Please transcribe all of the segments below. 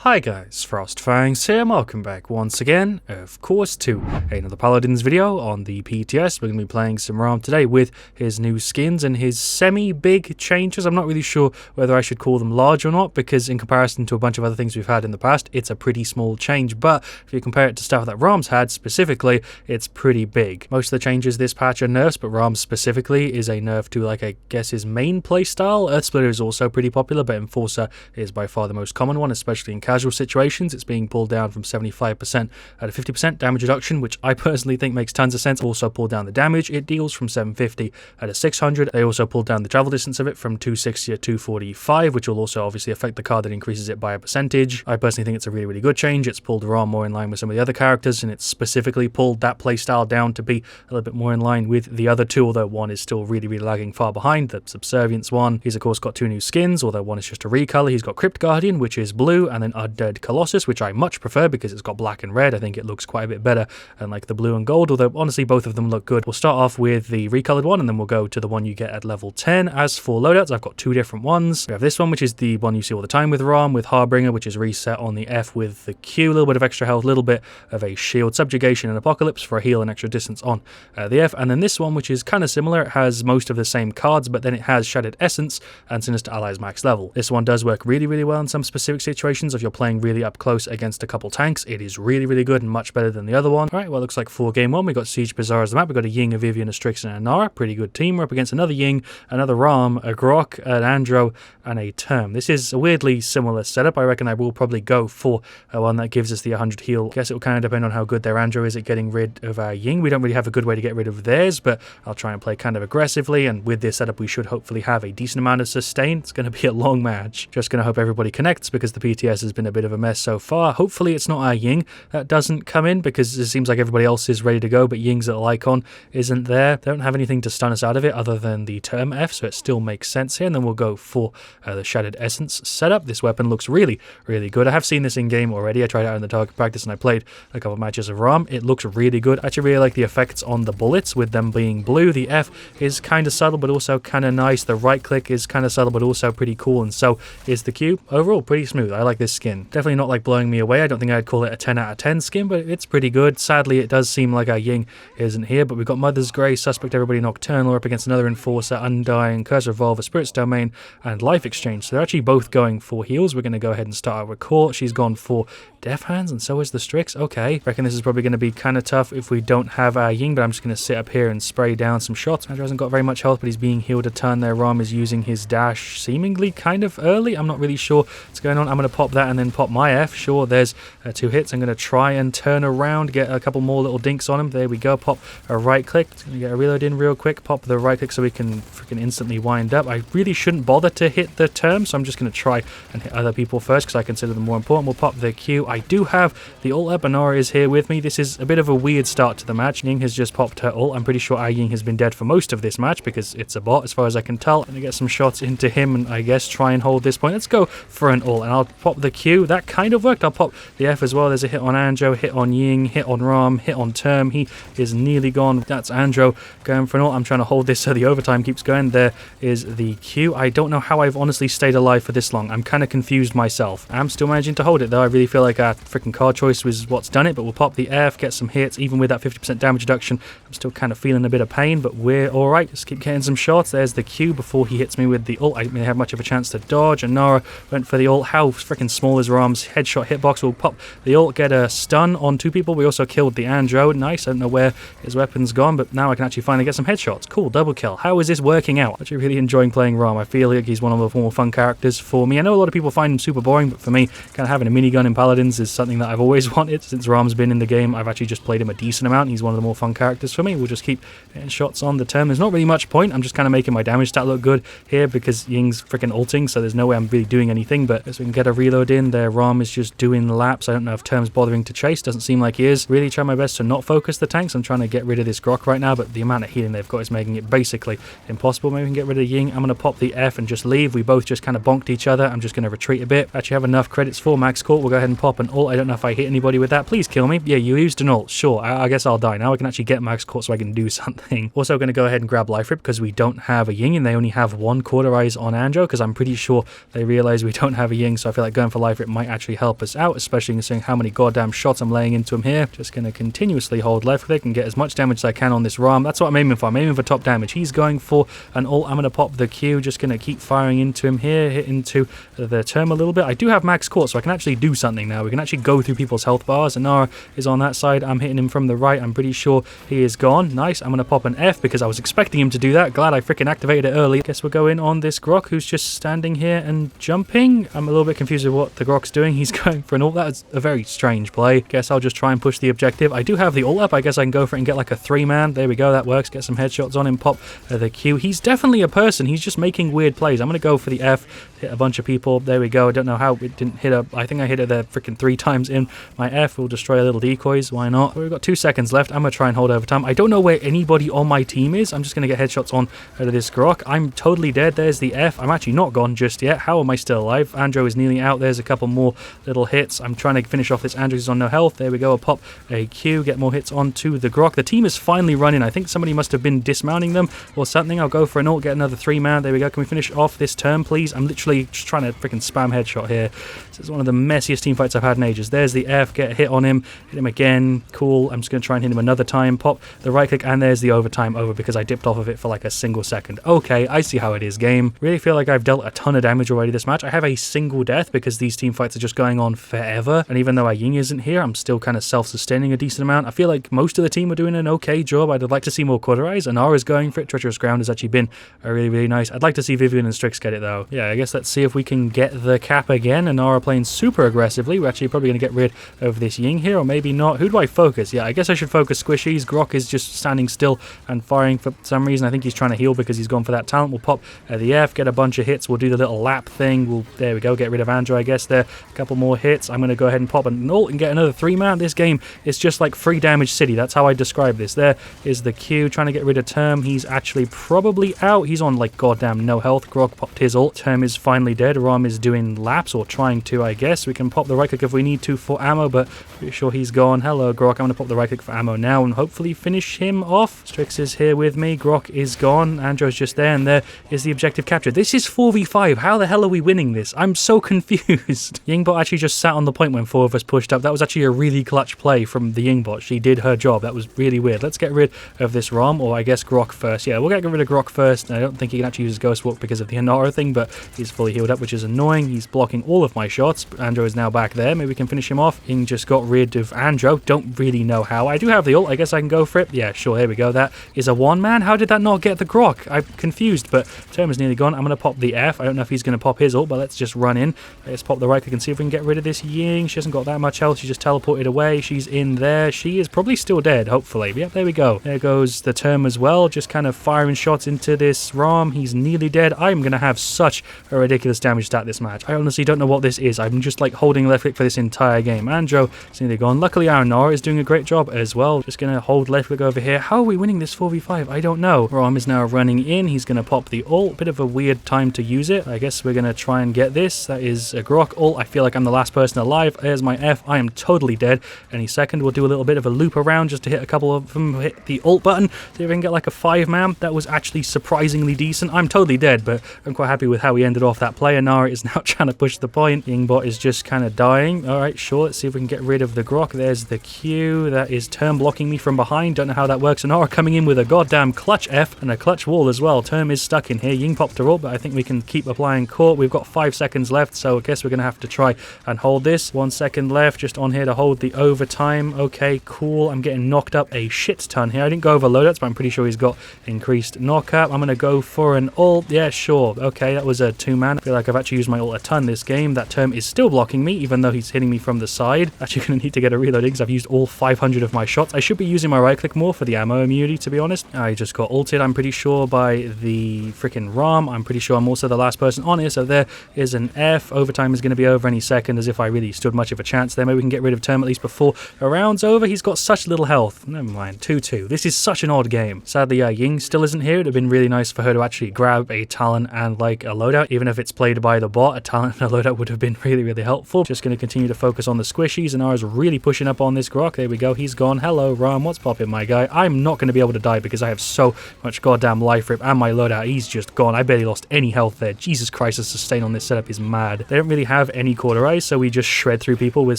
Hi guys, FrostFangs here, and welcome back once again, of course, to another Paladins video on the PTS. We're going to be playing some Raum today with his new skins and his semi-big changes. I'm not really sure whether I should call them large or not, because in comparison to a bunch of other things we've had in the past, it's a pretty small change, but if you compare it to stuff that Raum's had specifically, it's pretty big. Most of the changes this patch are nerfs, but Raum specifically is a nerf to, like, I guess his main playstyle. Earthsplitter is also pretty popular, but Enforcer is by far the most common one, especially in casual situations. It's being pulled down from 75% at a 50% damage reduction, which I personally think makes tons of sense. Also pulled down the damage it deals from 750 at a 600. They also pulled down the travel distance of it from 260 to 245, which will also obviously affect the card that increases it by a percentage. I personally think it's a really good change. It's pulled Raum more in line with some of the other characters, and it's specifically pulled that playstyle down to be a little bit more in line with the other two, although one is still really lagging far behind. The Subservience one, he's of course got two new skins, although one is just a recolor. He's got Crypt Guardian, which is blue, and then Undead Colossus, which I much prefer because it's got black and red. I think it looks quite a bit better than like the blue and gold, although honestly both of them look good. We'll start off with the recolored one, and then we'll go to the one you get at level 10. As for loadouts, I've got two different ones. We have this one, which is the one you see all the time with Raum, with Harbinger, which is reset on the F with the Q, a little bit of extra health, a little bit of a shield, subjugation and apocalypse for a heal and extra distance on the F. And then this one, which is kind of similar, it has most of the same cards, but then it has Shattered Essence and Sinister Allies max level. This one does work really well in some specific situations. If you're playing really up close against a couple tanks, it is really good and much better than the other one. Alright, well, it looks like for game one, we got Siege Bazaar as the map. We got a Ying, a Vivian, a Strix, and a Nara. Pretty good team. We're up against another Ying, another Raum, a Grok, an Andro, and a Term. This is a weirdly similar setup. I reckon I will probably go for one that gives us the 100 heal. I guess it will kind of depend on how good their Andro is at getting rid of our Ying. We don't really have a good way to get rid of theirs, but I'll try and play kind of aggressively, and with this setup we should hopefully have a decent amount of sustain. It's going to be a long match. Just going to hope everybody connects, because the PTS has been a bit of a mess so far. Hopefully it's not our Ying that doesn't come in, because it seems like everybody else is ready to go, but Ying's little icon isn't there. They don't have anything to stun us out of it other than the Term F, so it still makes sense here. And then we'll go for the Shattered Essence setup. This weapon looks really good. I have seen this in game already. I tried it out in the target practice and I played a couple of matches of Raum. It looks really good. I actually really like the effects on the bullets with them being blue. The F is kind of subtle but also kind of nice. The right click is kind of subtle but also pretty cool, and so is the Q. Overall pretty smooth. I like this skin. Definitely not like blowing me away. I don't think I'd call it a 10 out of 10 skin, but it's pretty good. Sadly it does seem like our Ying isn't here, but we've got Mother's Grey, Suspect Everybody, Nocturnal up against another Enforcer, Undying, Curse Revolver, Spirit's Domain, and Life Exchange. So they're actually both going for heals. We're going to go ahead and start out with Court. She's gone for Death Hands, and so is the Strix. Okay, reckon this is probably going to be kind of tough if we don't have our Ying, but I'm just going to sit up here and spray down some shots. Andrew hasn't got very much health, but he's being healed a ton there. Raum is using his dash seemingly kind of early. I'm not really sure what's going on. I'm going to pop that and then pop my F. Sure, there's two hits. I'm going to try and turn around, get a couple more little dinks on him. There we go. Pop a right click. Just going to get a reload in real quick. Pop the right click so we can freaking instantly wind up. I really shouldn't bother to hit the Term, so I'm just going to try and hit other people first because I consider them more important. We'll pop the Q. I do have the ult up. Nara is here with me. This is a bit of a weird start to the match. Ying has just popped her ult. I'm pretty sure our Ying has been dead for most of this match because it's a bot as far as I can tell. I'm going to get some shots into him and I guess try and hold this point. Let's go for an ult, and I'll pop the Q. That kind of worked. I'll pop the F as well. There's a hit on Andro, hit on Ying, hit on Raum, hit on Term. He is nearly gone. That's Andro going for an ult. I'm trying to hold this so the overtime keeps going. There is the Q. I don't know how I've honestly stayed alive for this long. I'm kind of confused myself. I'm still managing to hold it though. I really feel like our freaking card choice was what's done it, but we'll pop the F, get some hits. Even with that 50% damage reduction, I'm still kind of feeling a bit of pain, but we're alright. Just keep getting some shots. There's the Q before he hits me with the ult. I didn't really have much of a chance to dodge, and Nara went for the ult. How freaking small is Raum's headshot hitbox? We'll pop the ult, get a stun on two people. We also killed the Andro. Nice. I don't know where his weapon's gone, but now I can actually finally get some headshots. Cool, double kill. How is this working out? Actually really enjoying playing Raum. I feel like he's one of the more fun characters for me. I know a lot of people find him super boring, but for me, kind of having a minigun in Paladins is something that I've always wanted. Since Raum's been in the game, I've actually just played him a decent amount. He's one of the more fun characters for me. We'll just keep getting shots on the Term. There's not really much point. I'm just kind of making my damage stat look good here because Ying's freaking ulting, so there's no way I'm really doing anything, but as we can get a reload in there, Raum is just doing laps. I don't know if Term's bothering to chase. Doesn't seem like he is. Really trying my best to not focus the tanks. I'm trying to get rid of this Grok right now, but the amount of healing they've got is making it basically impossible. Maybe we can get rid of Ying. I'm going to pop the F and just leave. We both just kind of bonked each other. I'm just going to retreat a bit. Actually have enough credits for max court. We'll go ahead and pop an ult. I don't know if I hit anybody with that. Please kill me. Yeah, you used an ult. Sure, I guess I'll die. Now I can actually get max court so I can do something. Also going to go ahead and grab Life Rip because we don't have a Ying and they only have one Cauterize on Andro, because I'm pretty sure they realize we don't have a Ying, so I feel like going for Life life rip might actually help us out, especially considering how many goddamn shots I'm laying into him here. Just going to continuously hold left click and get as much damage as I can on this Raum. That's what I'm aiming for. I'm aiming for top damage. He's going for an ult. I'm going to pop the Q. Just going to keep firing into him here, hit into the term a little bit. I do have max court, so I can actually do something now. We can actually go through people's health bars. Anara is on that side. I'm hitting him from the right. I'm pretty sure he is gone. Nice. I'm going to pop an F because I was expecting him to do that. Glad I freaking activated it early. Guess we'll go in on this Grok who's just standing here and jumping. I'm a little bit confused with what the Grok's doing. He's going for an ult. That was a very strange play. Guess I'll just try and push the objective. I do have the ult up. I guess I can go for it and get like a 3-man. There we go. That works. Get some headshots on him. Pop the Q. He's definitely a person. He's just making weird plays. I'm going to go for the F. Hit a bunch of people. There we go. I don't know how it didn't hit up. I think I hit it there freaking 3 times in. My F will destroy a little decoys. Why not? We've got 2 seconds left. I'm going to try and hold overtime. I don't know where anybody on my team is. I'm just going to get headshots on this Grok. I'm totally dead. There's the F. I'm actually not gone just yet. How am I still alive? Andrew is nearly out. There's a couple more little hits. I'm trying to finish off this. Andrew's on no health. There we go. I'll pop a Q. Get more hits onto the Grok. The team is finally running. I think somebody must have been dismounting them or something. I'll go for an ult. Get another 3-man. There we go. Can we finish off this turn, please? I'm literally just trying to freaking spam headshot here. This is one of the messiest team fights I've had in ages. There's the F. Get a hit on him. Hit him again. Cool. I'm just going to try and hit him another time. Pop the right click, and there's the overtime over because I dipped off of it for like a single second. Okay, I see how it is, game. Really feel like I've dealt a ton of damage already this match. I have a single death because these team fights are just going on forever. And even though our Ying isn't here, I'm still kind of self-sustaining a decent amount. I feel like most of the team are doing an okay job. I'd like to see more Cauterize. Anara's going for it. Treacherous Ground has actually been really, really nice. I'd like to see Vivian and Strix get it though. Yeah, I guess let's see if we can get the cap again. Anara playing super aggressively. We're actually probably going to get rid of this Ying here, or maybe not. Who do I focus? Yeah, I guess I should focus Squishies. Grok is just standing still and firing for some reason. I think he's trying to heal because he's gone for that talent. We'll pop the F, get a bunch of hits. We'll do the little lap thing. There we go, get rid of Andrew, I guess there. A couple more hits. I'm going to go ahead and pop an ult and get another 3-man. This game is just like free damage city. That's how I describe this. There is the Q, trying to get rid of Term. He's actually probably out. He's on like goddamn no health. Grok popped his ult. Term is finally dead. Raum is doing laps, or trying to, I guess. We can pop the right click if we need to for ammo, but pretty sure he's gone. Hello, Grok. I'm going to pop the right click for ammo now and hopefully finish him off. Strix is here with me. Grok is gone. Andrew's just there, and there is the objective captured. This is 4v5. How the hell are we winning this? I'm so confused. Yingbot actually just sat on the point when 4 of us pushed up. That was actually a really clutch play from the Yingbot. She did her job. That was really weird. Let's get rid of this Raum, or I guess Grok first. Yeah, we'll get rid of Grok first. I don't think he can actually use his Ghost Walk because of the Anara thing, but he's fully healed up, which is annoying. He's blocking all of my shots. Andrew is now back there. Maybe we can finish him off. Ying just got rid of Andrew. Don't really know how. I do have the ult. I guess I can go for it. Yeah, sure. Here we go. That is a 1-man. How did that not get the Grok? I'm confused, but Term is nearly gone. I'm going to pop the F. I don't know if he's going to pop his ult, but let's just run in. Let's pop the right click and see if we can get rid of this Ying. She hasn't got that much health. She just teleported away. She's in there. She is probably still dead, hopefully. Yep, there we go. There goes the Term as well. Just kind of firing shots into this Raum. He's nearly dead. I'm going to have such a ridiculous damage stat this match. I honestly don't know what this is. I'm just like holding left click for this entire game. Andrew is nearly gone. Luckily, our Nora is doing a great job as well. Just going to hold left click over here. How are we winning this 4v5? I don't know. Raum is now running in. He's going to pop the ult. Bit of a weird time to use it. I guess we're going to try and get this. That is a Grok ult. I feel like I'm the last person alive. There's my F. I am totally dead. Any second, we'll do a little bit of a loop around just to hit a couple of them. Hit the ult button. See if we can get like a 5-man. That was actually surprisingly decent. I'm totally dead, but I'm quite happy with how we ended off that play. Nara is now trying to push the point. Yingbot is just kind of dying. All right, sure. Let's see if we can get rid of the Grok. There's the Q. That is Term blocking me from behind. Don't know how that works. Nara coming in with a goddamn clutch F and a clutch wall as well. Term is stuck in here. Ying popped her ult, but I think we can keep applying court. We've got 5 seconds left, so I guess we're going to have to try and hold this. 1 second left, just on here to hold the overtime. Okay, cool. I'm getting knocked up a shit ton here. I didn't go over loadouts, but I'm pretty sure he's got increased knockup. I'm going to go for an ult. Yeah, sure. Okay, that was a 2-man. I feel like I've actually used my ult a ton this game. That Term is still blocking me, even though he's hitting me from the side. Actually going to need to get a reloading because I've used all 500 of my shots. I should be using my right click more for the ammo immunity, to be honest. I just got ulted, I'm pretty sure, by the freaking Raum. I'm pretty sure I'm also the last person on here, so there is an F. Overtime is going to be over any second, as if I really stood much of a chance there. Maybe we can get rid of Term at least before a round's over. He's got such little health. Never mind. 2-2. This is such an odd game. Sadly, Ying still isn't here. It would have been really nice for her to actually grab a talent and like a loadout. Even if it's played by the bot, a talent and a loadout would have been really, really helpful. Just going to continue to focus on the squishies, and Nara's really pushing up on this Grok. There we go. He's gone. Hello, Raum. What's popping, my guy? I'm not going to be able to die because I have so much goddamn life rip, and my loadout, he's just gone. I barely lost any health there. Jesus Christ, the sustain on this setup is mad. They don't really have have any cauterize, so we just shred through people with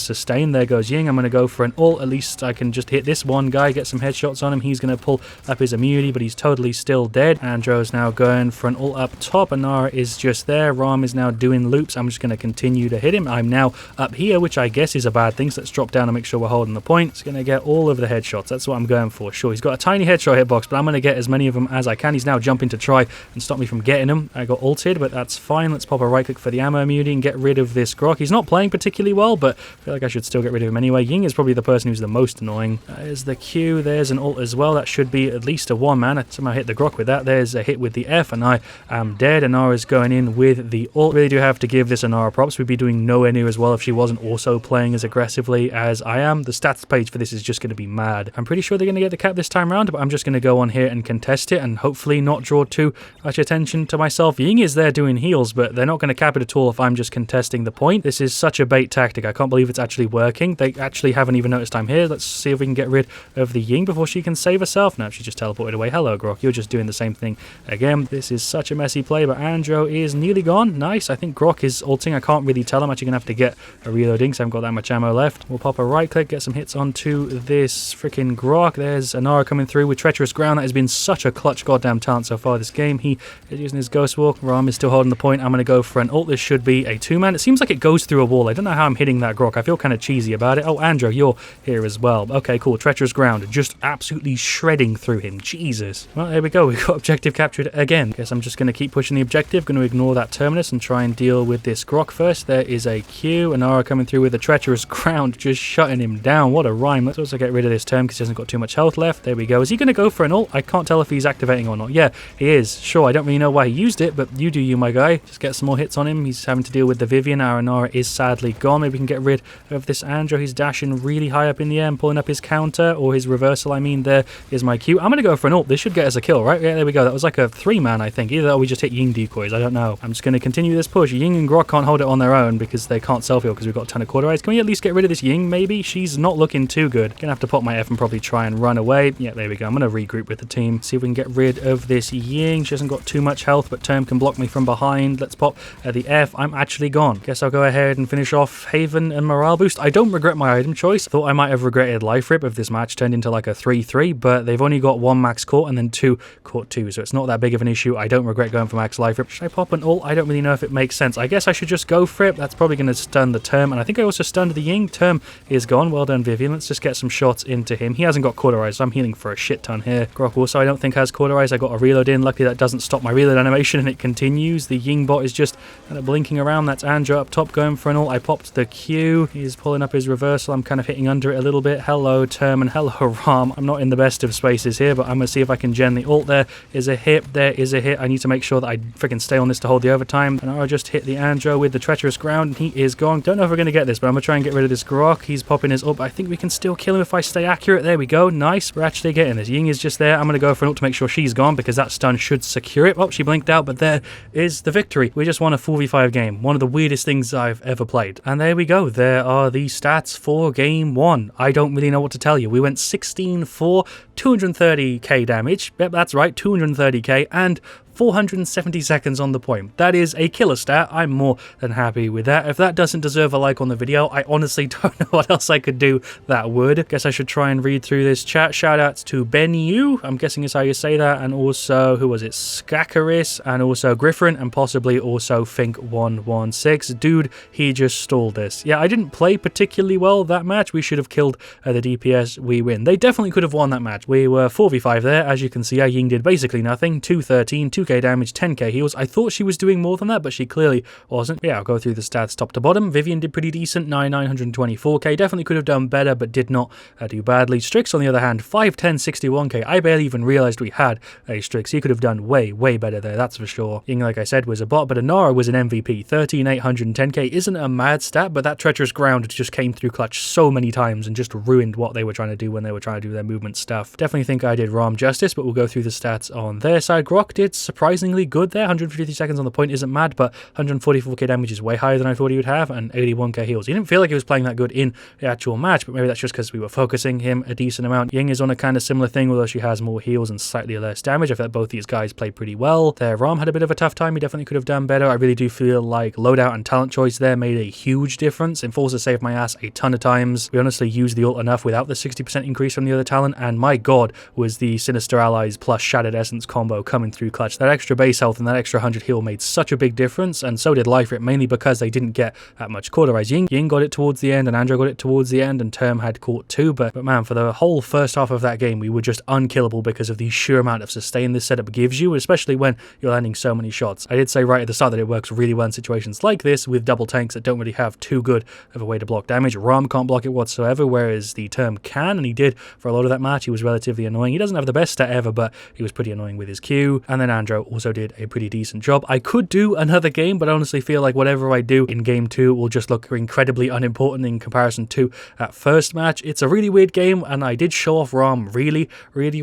sustain. There goes Ying. I'm going to go for an ult. At least I can just hit this one guy, get some headshots on him. He's going to pull up his immunity, but he's totally still dead. Andro's now going for an ult up top. Anara is just there. Ram is now doing loops. I'm just going to continue to hit him. I'm now up here, which I guess is a bad thing, so let's drop down and make sure we're holding the point. It's going to get all of the headshots. That's what I'm going for. Sure, he's got a tiny headshot hitbox, but I'm going to get as many of them as I can. He's now jumping to try and stop me from getting him. I got ulted, but that's fine. Let's pop a right click for the ammo immunity and get rid of this Grok. He's not playing particularly well, but I feel like I should still get rid of him anyway. Ying is probably the person who's the most annoying. There's the Q. There's an ult as well. That should be at least a one man. I somehow hit the Grok with that. There's a hit with the F, and I am dead. Anara's going in with the ult. Really do have to give this Anara props. We'd be doing nowhere near as well if she wasn't also playing as aggressively as I am. The stats page for this is just going to be mad. I'm pretty sure they're going to get the cap this time around, but I'm just going to go on here and contest it and hopefully not draw too much attention to myself. Ying is there doing heals, but they're not going to cap it at all if I'm just contesting the point. This is such a bait tactic. I can't believe it's actually working. They actually haven't even noticed I'm here. Let's see if we can get rid of the Ying before she can save herself. No, she just teleported away. Hello, Grok. You're just doing the same thing again. This is such a messy play, but Andro is nearly gone. Nice. I think Grok is ulting. I can't really tell. I'm actually going to have to get a reloading because I haven't got that much ammo left. We'll pop a right click, get some hits onto this freaking Grok. There's Anara coming through with Treacherous Ground. That has been such a clutch goddamn talent so far this game. He is using his Ghost Walk. Ram is still holding the point. I'm going to go for an ult. This should be a two-man. It seems like it goes through a wall. I don't know how I'm hitting that Grok. I feel kind of cheesy about it. Oh, Andro, you're here as well. Okay, cool. Treacherous Ground. Just absolutely shredding through him. Jesus. Well, there we go. We got objective captured again. Guess I'm just going to keep pushing the objective. Going to ignore that Terminus and try and deal with this Grok first. There is a Q. Anara coming through with a Treacherous Ground, just shutting him down. What a rhyme. Let's also get rid of this term because he hasn't got too much health left. There we go. Is he going to go for an ult? I can't tell if he's activating or not. Yeah, he is. Sure, I don't really know why he used it, but you do you, my guy. Just get some more hits on him. He's having to deal with the Vivian. Our Anara is sadly gone. Maybe we can get rid of this Andro. He's dashing really high up in the air and pulling up his counter, or his reversal, I mean. There is my Q. I'm going to go for an ult. This should get us a kill, right? Yeah, there we go. That was like a three-man, I think. Either that or we just hit Ying decoys. I don't know. I'm just going to continue this push. Ying and Grok can't hold it on their own because they can't self-heal because we've got a ton of cauterize. Can we at least get rid of this Ying, maybe? She's not looking too good. Gonna have to pop my F and probably try and run away. Yeah, there we go. I'm going to regroup with the team. See if we can get rid of this Ying. She hasn't got too much health, but Term can block me from behind. Let's pop the F. I'm actually gone. Guess I'll go ahead and finish off Haven and Morale Boost. I don't regret my item choice. Thought I might have regretted Life Rip if this match turned into like a 3-3, but they've only got one max court and then two court 2, so it's not that big of an issue. I don't regret going for max Life Rip. Should I pop an ult? I don't really know if it makes sense. I guess I should just go for it. That's probably going to stun the Term, and I think I also stunned the Ying. Term is gone. Well done, Vivian. Let's just get some shots into him. He hasn't got cauterize, so I'm healing for a shit ton here. Grok also I don't think has cauterize. I got a reload in. Luckily that doesn't stop my reload animation and it continues. The Ying bot is just kind of blinking around. That's Andro up top going for an ult. I popped the Q. He's pulling up his reversal. I'm kind of hitting under it a little bit. Hello, Term, and hello, Ram. I'm not in the best of spaces here, but I'm going to see if I can gen the ult. There is a hit. There is a hit. I need to make sure that I freaking stay on this to hold the overtime. And I just hit the Andro with the Treacherous Ground, and he is gone. Don't know if we're going to get this, but I'm going to try and get rid of this Grok. He's popping his up. I think we can still kill him if I stay accurate. There we go. Nice. We're actually getting this. Ying is just there. I'm going to go for an ult to make sure she's gone because that stun should secure it. Oh, she blinked out, but there is the victory. We just won a 4v5 game. One of the weirdest things I've ever played. And there we go. There are the stats for game 1. I don't really know what to tell you. We went 16-4, 230k damage. Yep, that's right, 230k, and 470 seconds on the point. That is a killer stat. I'm more than happy with that. If that doesn't deserve a like on the video, I honestly don't know what else I could do that would. Guess I should try and read through this chat. Shout outs to Ben Yu, I'm guessing is how you say that, and also, who was it? Skakaris, and also Griffin, and possibly also Fink116. Dude, he just stalled this. Yeah, I didn't play particularly well that match. We should have killed the DPS. We win. They definitely could have won that match. We were 4v5 there. As you can see, Ying did basically nothing. 213, 2k damage, 10k heals. I thought she was doing more than that, but she clearly wasn't. Yeah, I'll go through the stats top to bottom. Vivian did pretty decent, 924k. Definitely could have done better, but did not do badly. Strix, on the other hand, 510, 61k. I barely even realized we had a Strix. He could have done way better there, that's for sure. Ying, like I said, was a bot, but Anara was an MVP. 13,810k isn't a mad stat, but that Treacherous Ground just came through clutch so many times and just ruined what they were trying to do when they were trying to do their movement stuff. Definitely think I did Ram justice, but we'll go through the stats on their side. Grok did surprisingly good there. 150 seconds on the point isn't mad, but 144k damage is way higher than I thought he would have, and 81k heals. He didn't feel like he was playing that good in the actual match, but maybe that's just because we were focusing him a decent amount. Ying is on a kind of similar thing, although she has more heals and slightly less damage. I feel like both these guys played pretty well. Their Raum had a bit of a tough time. He definitely could have done better. I really do feel like loadout and talent choice there made a huge difference. Enforcer saved my ass a ton of times. We honestly used the ult enough without the 60% increase from the other talent, and my god, was the Sinister Allies plus Shattered Essence combo coming through clutch. That extra base health and that extra 100 heal made such a big difference, and so did Life Rip, mainly because they didn't get that much cauterized. Ying got it towards the end, and Andro got it towards the end, and Term had caught too, but man, for the whole first half of that game, we were just unkillable because of the sheer amount of sustain this setup gives you, especially when you're landing so many shots. I did say right at the start that it works really well in situations like this with double tanks that don't really have too good of a way to block damage. Raum can't block it whatsoever, whereas the Term can, and he did for a lot of that match. He was relatively annoying. He doesn't have the best stat ever, but he was pretty annoying with his Q, and then Andro also did a pretty decent job. I could do another game, but I honestly feel like whatever I do in game 2 will just look incredibly unimportant in comparison to that first match. It's a really weird game, and I did show off Raum really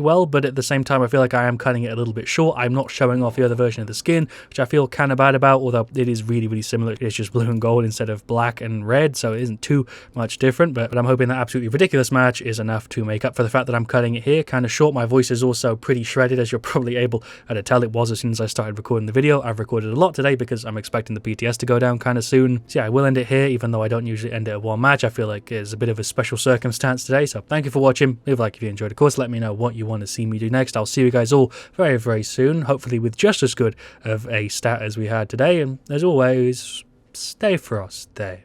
well, but at the same time I feel like I am cutting it a little bit short. I'm not showing off the other version of the skin, which I feel kind of bad about, although it is really similar. It's just blue and gold instead of black and red, so it isn't too much different, but I'm hoping that absolutely ridiculous match is enough to make up for the fact that I'm cutting it here kind of short. My voice is also pretty shredded, as you're probably able to tell. It was as soon as I started recording the video. I've recorded a lot today because I'm expecting the PTS to go down kind of soon. So yeah, I will end it here, even though I don't usually end it at one match. I feel like it's a bit of a special circumstance today, so thank you for watching. Leave a like if you enjoyed. Of course, let me know what you want to see me do next. I'll see you guys all very soon, hopefully with just as good of a stat as we had today, and as always, stay frosty.